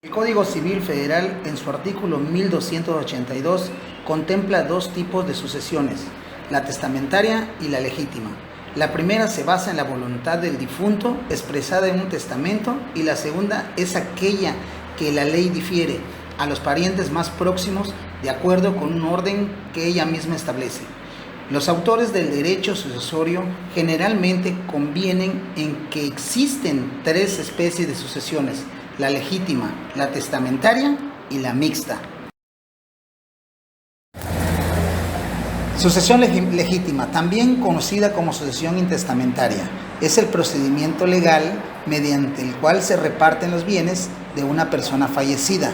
El Código Civil Federal, en su artículo 1282, contempla dos tipos de sucesiones, la testamentaria y la legítima. La primera se basa en la voluntad del difunto expresada en un testamento, y la segunda es aquella que la ley difiere a los parientes más próximos de acuerdo con un orden que ella misma establece. Los autores del derecho sucesorio generalmente convienen en que existen tres especies de sucesiones: la legítima, la testamentaria y la mixta. Sucesión legítima, también conocida como sucesión intestamentaria, es el procedimiento legal mediante el cual se reparten los bienes de una persona fallecida,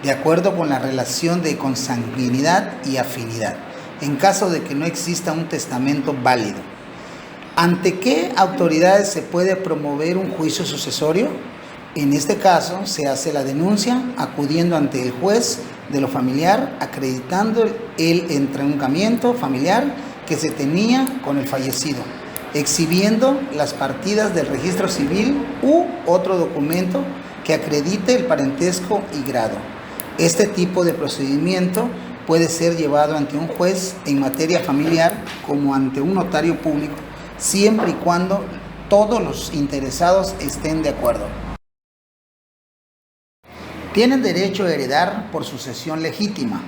de acuerdo con la relación de consanguinidad y afinidad, en caso de que no exista un testamento válido. ¿Ante qué autoridades se puede promover un juicio sucesorio? En este caso, se hace la denuncia acudiendo ante el juez de lo familiar, acreditando el entroncamiento familiar que se tenía con el fallecido, exhibiendo las partidas del registro civil u otro documento que acredite el parentesco y grado. Este tipo de procedimiento puede ser llevado ante un juez en materia familiar como ante un notario público, siempre y cuando todos los interesados estén de acuerdo. Tienen derecho a heredar por sucesión legítima.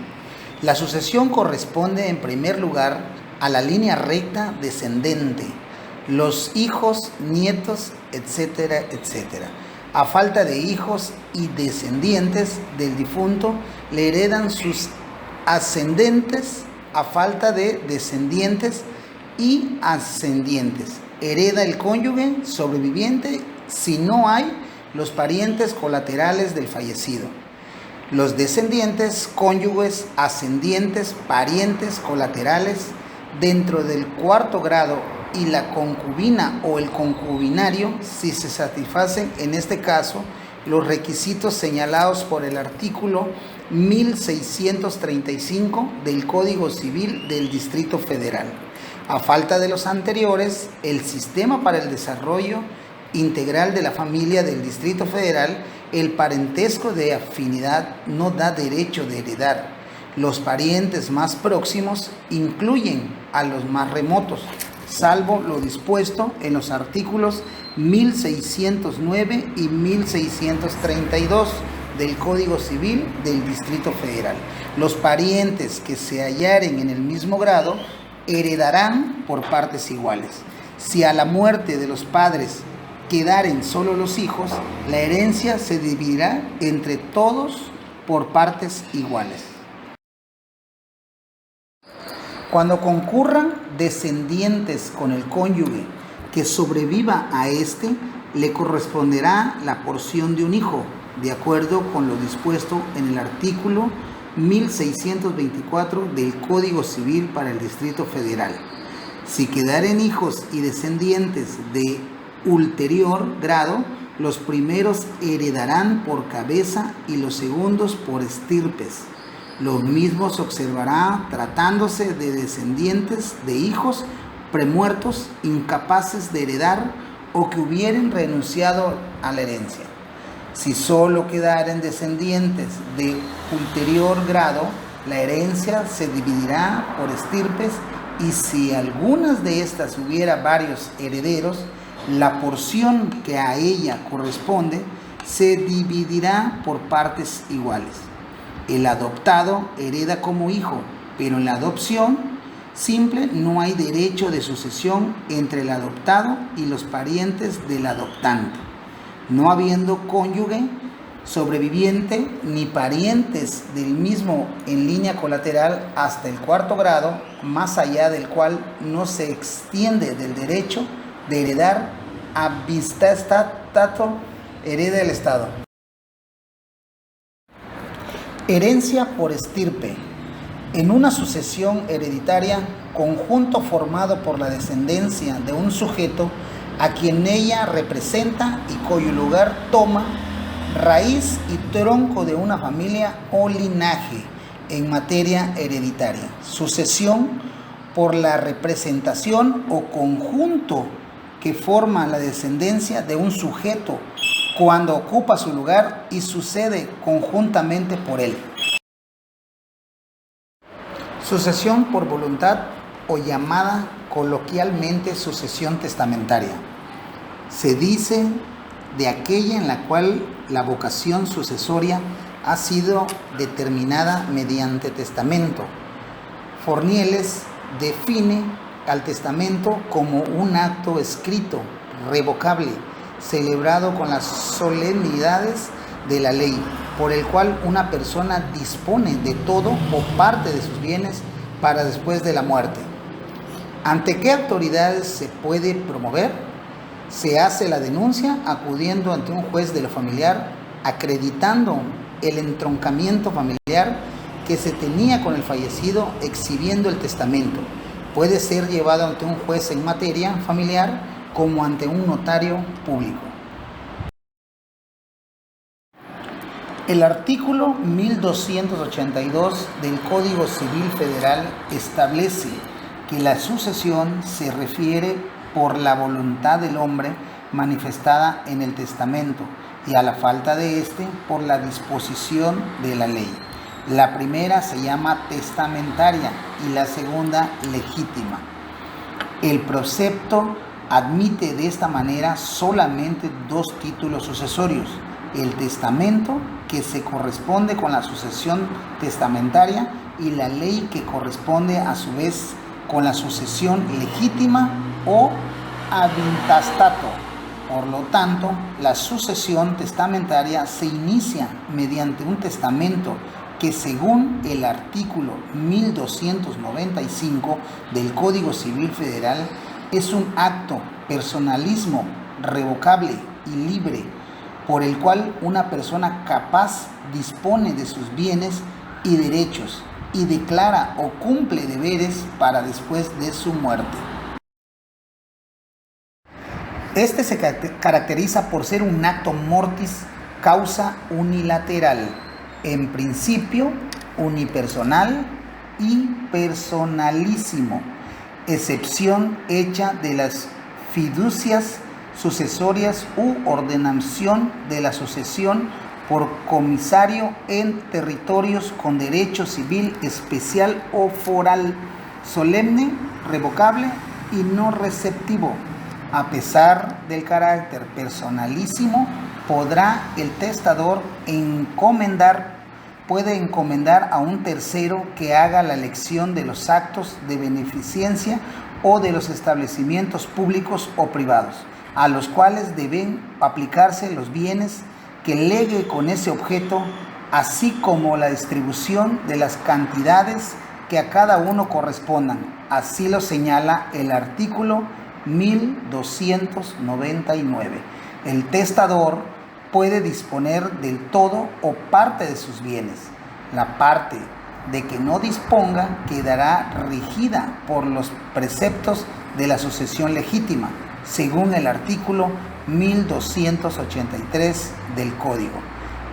La sucesión corresponde en primer lugar a la línea recta descendente, los hijos, nietos, etcétera, etcétera. A falta de hijos y descendientes del difunto, le heredan sus ascendentes. A falta de descendientes y ascendientes, hereda el cónyuge sobreviviente si no hay los parientes colaterales del fallecido. Los descendientes, cónyuges, ascendientes, parientes colaterales dentro del cuarto grado, y la concubina o el concubinario si se satisfacen en este caso los requisitos señalados por el artículo 1635 del Código Civil del Distrito Federal. A falta de los anteriores, el Sistema para el Desarrollo Integral de la Familia del Distrito Federal, el parentesco de afinidad no da derecho de heredar. Los parientes más próximos incluyen a los más remotos, salvo lo dispuesto en los artículos 1609 y 1632 del Código Civil del Distrito Federal. Los parientes que se hallaren en el mismo grado heredarán por partes iguales. Si a la muerte de los padres quedaren solo los hijos, la herencia se dividirá entre todos por partes iguales. Cuando concurran descendientes con el cónyuge que sobreviva a éste, le corresponderá la porción de un hijo, de acuerdo con lo dispuesto en el artículo 1624 del Código Civil para el Distrito Federal. Si quedaren hijos y descendientes de ulterior grado, los primeros heredarán por cabeza y los segundos por estirpes. Lo mismo se observará tratándose de descendientes de hijos premuertos incapaces de heredar o que hubieren renunciado a la herencia. Si solo quedaren descendientes de ulterior grado, la herencia se dividirá por estirpes, y si algunas de estas hubiera varios herederos, la porción que a ella corresponde se dividirá por partes iguales. El adoptado hereda como hijo, pero en la adopción simple no hay derecho de sucesión entre el adoptado y los parientes del adoptante, no habiendo cónyuge sobreviviente ni parientes del mismo en línea colateral hasta el cuarto grado, más allá del cual no se extiende del derecho de heredar a vistatato, hereda el Estado. Herencia por estirpe. En una sucesión hereditaria, conjunto formado por la descendencia de un sujeto a quien ella representa y cuyo lugar toma raíz y tronco de una familia o linaje en materia hereditaria. Sucesión por la representación o conjunto que forma la descendencia de un sujeto cuando ocupa su lugar y sucede conjuntamente por él. Sucesión por voluntad, o llamada coloquialmente sucesión testamentaria. Se dice de aquella en la cual la vocación sucesoria ha sido determinada mediante testamento. Fornieles define al testamento como un acto escrito, revocable, celebrado con las solemnidades de la ley, por el cual una persona dispone de todo o parte de sus bienes para después de la muerte. ¿Ante qué autoridades se puede promover? Se hace la denuncia acudiendo ante un juez de lo familiar, acreditando el entroncamiento familiar que se tenía con el fallecido, exhibiendo el testamento. Puede ser llevado ante un juez en materia familiar como ante un notario público. El artículo 1282 del Código Civil Federal establece que la sucesión se refiere por la voluntad del hombre manifestada en el testamento y a la falta de éste por la disposición de la ley. La primera se llama testamentaria y la segunda legítima. El precepto admite de esta manera solamente dos títulos sucesorios: el testamento, que se corresponde con la sucesión testamentaria, y la ley, que corresponde a su vez con la sucesión legítima o adintestato. Por lo tanto, la sucesión testamentaria se inicia mediante un testamento que, según el artículo 1295 del Código Civil Federal, es un acto personalismo revocable y libre, por el cual una persona capaz dispone de sus bienes y derechos y declara o cumple deberes para después de su muerte. Este se caracteriza por ser un acto mortis causa unilateral, en principio unipersonal y personalísimo, excepción hecha de las fiducias sucesorias u ordenación de la sucesión por comisario en territorios con derecho civil especial o foral, solemne, revocable y no receptivo. A pesar del carácter personalísimo, podrá el testador puede encomendar a un tercero que haga la elección de los actos de beneficencia o de los establecimientos públicos o privados, a los cuales deben aplicarse los bienes que legue con ese objeto, así como la distribución de las cantidades que a cada uno correspondan. Así lo señala el artículo 1299. El testador puede disponer del todo o parte de sus bienes. La parte de que no disponga quedará regida por los preceptos de la sucesión legítima, según el artículo 1283 del Código.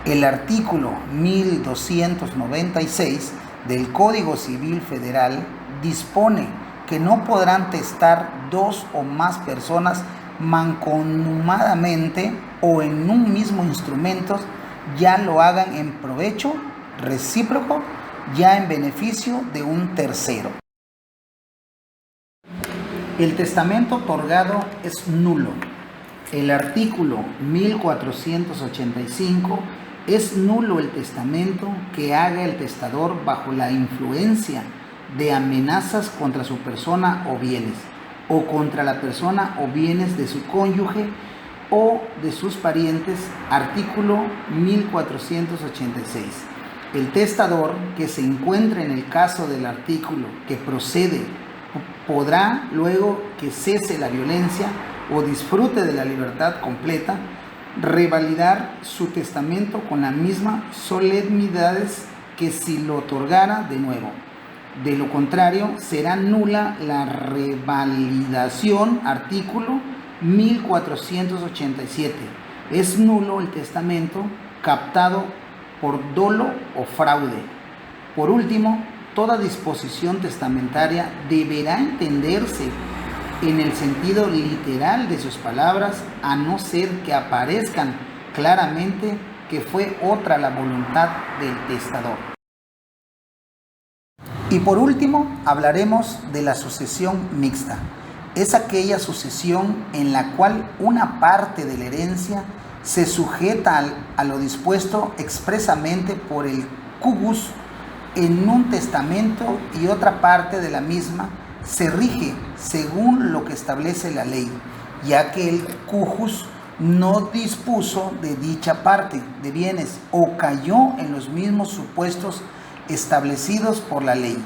El artículo 1296 del Código Civil Federal dispone que no podrán testar dos o más personas mancomunadamente o en un mismo instrumento, ya lo hagan en provecho recíproco, ya en beneficio de un tercero. El testamento otorgado es nulo. El artículo 1485: es nulo el testamento que haga el testador bajo la influencia de amenazas contra su persona o bienes, o contra la persona o bienes de su cónyuge o de sus parientes. Artículo 1486. El testador que se encuentre en el caso del artículo que procede podrá, luego que cese la violencia o disfrute de la libertad completa, revalidar su testamento con las mismas solemnidades que si lo otorgara de nuevo. De lo contrario, será nula la revalidación. Artículo 1487. Es nulo el testamento captado por dolo o fraude. Por último, toda disposición testamentaria deberá entenderse en el sentido literal de sus palabras, a no ser que aparezcan claramente que fue otra la voluntad del testador. Y por último, hablaremos de la sucesión mixta. Es aquella sucesión en la cual una parte de la herencia se sujeta a lo dispuesto expresamente por el cujus en un testamento y otra parte de la misma se rige según lo que establece la ley, ya que el cujus no dispuso de dicha parte de bienes o cayó en los mismos supuestos establecidos por la ley,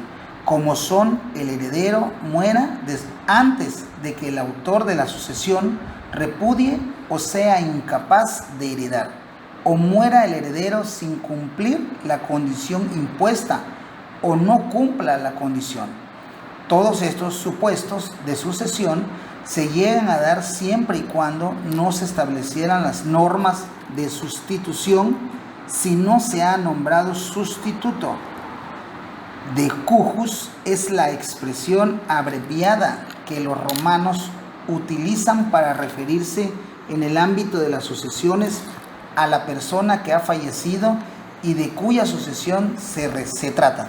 como son el heredero muera antes de que el autor de la sucesión repudie o sea incapaz de heredar, o muera el heredero sin cumplir la condición impuesta o no cumpla la condición. Todos estos supuestos de sucesión se llegan a dar siempre y cuando no se establecieran las normas de sustitución, si no se ha nombrado sustituto. De cujus es la expresión abreviada que los romanos utilizan para referirse en el ámbito de las sucesiones a la persona que ha fallecido y de cuya sucesión se trata.